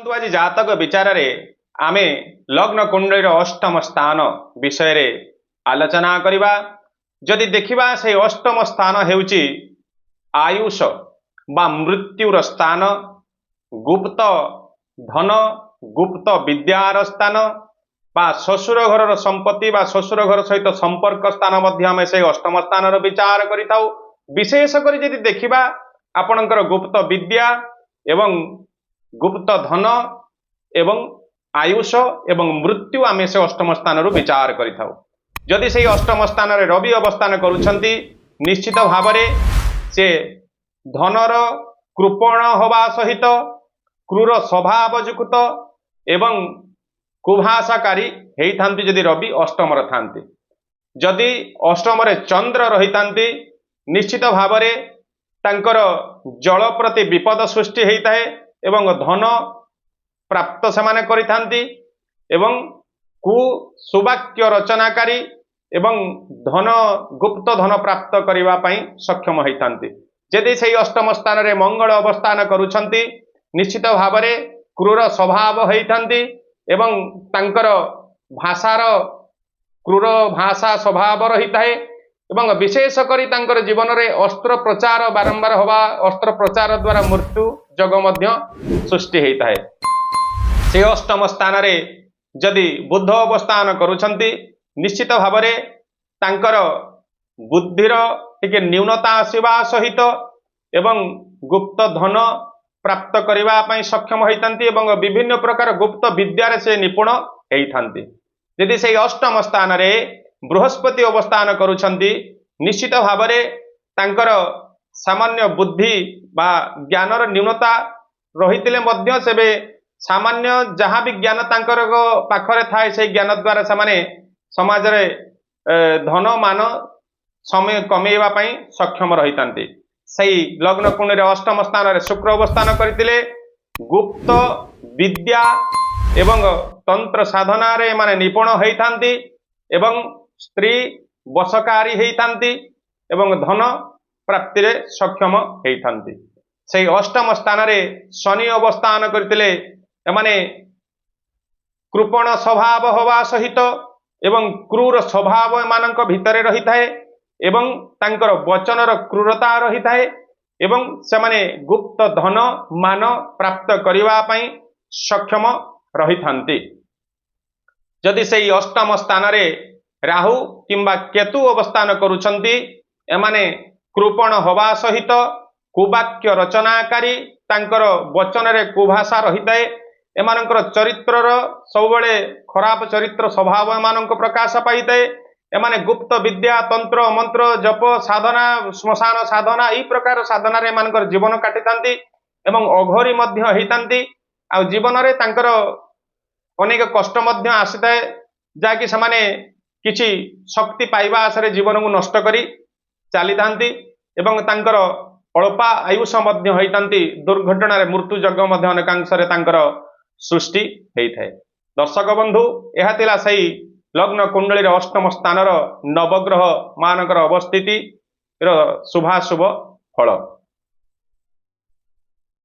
बंधु आज जातक विचार आमे लग्न कुंडली अष्टम स्थान विषय रे आलोचना करिबा। जदि देखिबा से अष्टम स्थान हेउची आयुष बा मृत्युर स्थान, गुप्त धन गुप्त विद्यार स्थान बा शशुर घर संपत्ति बा शशुर घर सहित संपर्क स्थान मध्य आमे से अष्टम स्थान विचार करिताउ। विशेष करी जदि देखिबा आपणकर गुप्त विद्या एवं गुप्त धन एवं आयुष एवं मृत्यु आमे से अष्टम स्थान विचार करिताउ। जदि से अष्टम स्थान रे रवि अवस्थान करुछंती निश्चित भाव से धनर कृपण होवा सहित क्रूर स्वभावयुक्त एवं कुभाषाकारी हेइथांती जदि रवि अष्टम थांती। जदि अष्टम चंद्र रहितांती निश्चित भाव तांकर जल प्रति विपद सृष्टि होता है एवं धन प्राप्त से करिथांती एवं सुवाक्य रचनाकारी एवं धन गुप्त धन प्राप्त करिवा पई सक्षम होइथांती। यदि से अष्टम स्थान रे मंगल अवस्थान करुछंती निश्चित भाव क्रूर स्वभाव होइथांती एवं तांकर भाषार क्रूर भाषा स्वभाव रही है एवं विशेष करी तांकर जीवन रे अस्त्र प्रचार बारंबार होवा, अस्त्र प्रचार द्वारा मृत्यु जग मध्य सृष्टि होता है। से अष्टम स्थान रे जदि बुध अवस्थान करुछंती निश्चित भाव तांकर बुद्धिर टिके न्यूनता आसीबा सहित एवं गुप्त धन प्राप्त करिवा पई सक्षम होइतांती एवं विभिन्न प्रकार गुप्त विद्यारे से निपुण होइथांती। यदि से अष्टम स्थान रे बृहस्पति अवस्थान करुछंती निश्चित भाव तांकर सामान्य बुद्धि बा ज्ञानर न्यूनता रहितिले मध्य सेबे सामान्य जहाँ भी ज्ञान तांकर पाखरे थाए से ज्ञान द्वारा से समाज रे धन मान समय कमेवा पई सक्षम रहितांती। सही लग्न कुंडली अष्टम स्थान रे शुक्र अवस्थान करथिले गुप्त विद्या एवं तंत्र साधना रे माने निपुण होइथांती एवं स्त्री वशकारी होइथांती एवं धन प्राप्ति रे सक्षम होइथांती। से अष्टम स्थान रे शनि अवस्थान करथिले एमाने कृपण स्वभाव होवा सहित एवं क्रूर स्वभाव एमानक भितरे रही थाए एवं तांकर वचनर क्रूरता रही थाए एवं सेमाने गुप्त धन मान प्राप्त करिवा पई सक्षम रही थांती। जदि से अष्टम स्थान रे राहु किंबा केतु अवस्थान करुछंती एमाने कृपण होवा सहित कुवाक्य रचनाकारी तांकर वचन रे कुभाषा रही थाए एमानकर चरित्रर सबले खराब चरित्र स्वभाव एमानक प्रकाश पाई थाए। एमाने गुप्त विद्या तंत्र मंत्र जप साधना श्मशान साधना ई प्रकार साधना रे एमानकर जीवन काटिथांती एवं अघोरी मध्य हेइथांती। आ जीवन रे तांकर अनेक कष्ट मध्य आसीथाए जाकि समाने किछि शक्ति पाइबा आशरे जीवन को नष्ट करी चली थांती एवं तांकर अल्पा आयुष मध्य होइथांती। दुर्घटना रे मृत्यु जग मध्य अनेकांश रे तांकर सृष्टि हेइथाए। दर्शक बंधु एहा तिला सही लग्न कुंडली रे अष्टम स्थान नवग्रह मानकर अवस्थिति शुभाशुभ फल।